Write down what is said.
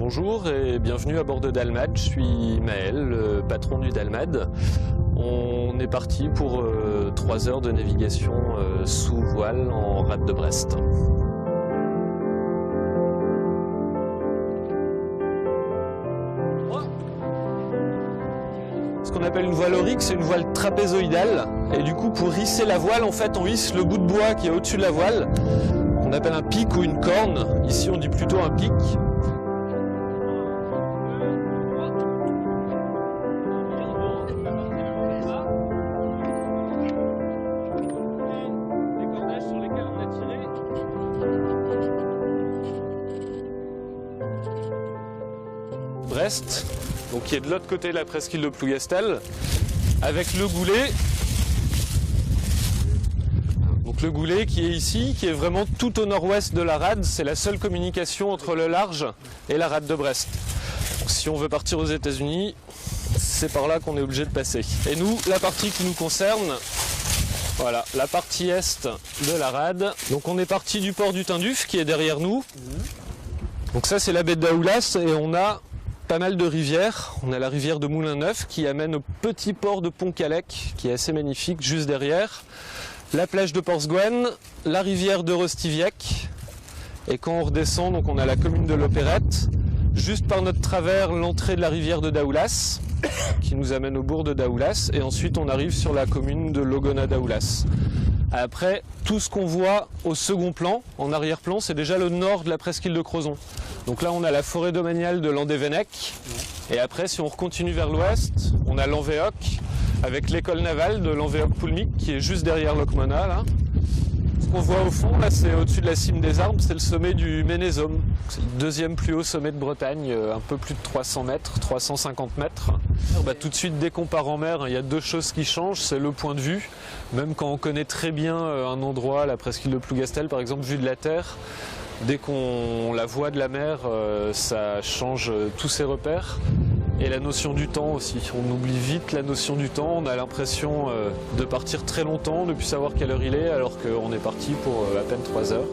Bonjour et bienvenue à bord de Dalmad, je suis Maël, le patron du Dalmad. On est parti pour 3 heures de navigation sous voile en rade de Brest. Ce qu'on appelle une voile aurique, c'est une voile trapézoïdale. Et du coup, pour hisser la voile, en fait, on hisse le bout de bois qui est au-dessus de la voile. On appelle un pic ou une corne. Ici, on dit plutôt un pic. Brest, donc qui est de l'autre côté de la presqu'île de Plougastel, avec le goulet. Donc le goulet qui est ici, qui est vraiment tout au nord-ouest de la rade, c'est la seule communication entre le large et la rade de Brest. Donc, si on veut partir aux États-Unis, c'est par là qu'on est obligé de passer. Et nous, la partie qui nous concerne, voilà, la partie est de la rade. Donc on est parti du port du Tinduf qui est derrière nous. Donc ça c'est la baie de Daoulas et on a pas mal de rivières. On a la rivière de Moulin-Neuf qui amène au petit port de Pont-Calec qui est assez magnifique juste derrière. La plage de Porsgouenne, la rivière de Rostiviec. Et quand on redescend, donc on a la commune de l'Opérette. Juste par notre travers, l'entrée de la rivière de Daoulas qui nous amène au bourg de Daoulas. Et ensuite on arrive sur la commune de Logona-Daoulas. Après, tout ce qu'on voit au second plan, en arrière-plan, c'est déjà le nord de la presqu'île de Crozon. Donc là, on a la forêt domaniale de Landévennec. Et après, si on continue vers l'ouest, on a Lanvéoc, avec l'école navale de Lanvéoc-Poulmic, qui est juste derrière Locmona, là. Ce qu'on voit au fond, là, c'est au-dessus de la cime des arbres, c'est le sommet du Ménésome. C'est le deuxième plus haut sommet de Bretagne, un peu plus de 300 mètres, 350 mètres. Bah, tout de suite, dès qu'on part en mer, il y a 2 choses qui changent, c'est le point de vue. Même quand on connaît très bien un endroit, la presqu'île de Plougastel, par exemple, vue de la terre, dès qu'on la voit de la mer, ça change tous ses repères. Et la notion du temps aussi. On oublie vite la notion du temps. On a l'impression de partir très longtemps, de ne plus savoir quelle heure il est, alors qu'on est parti pour à peine 3 heures.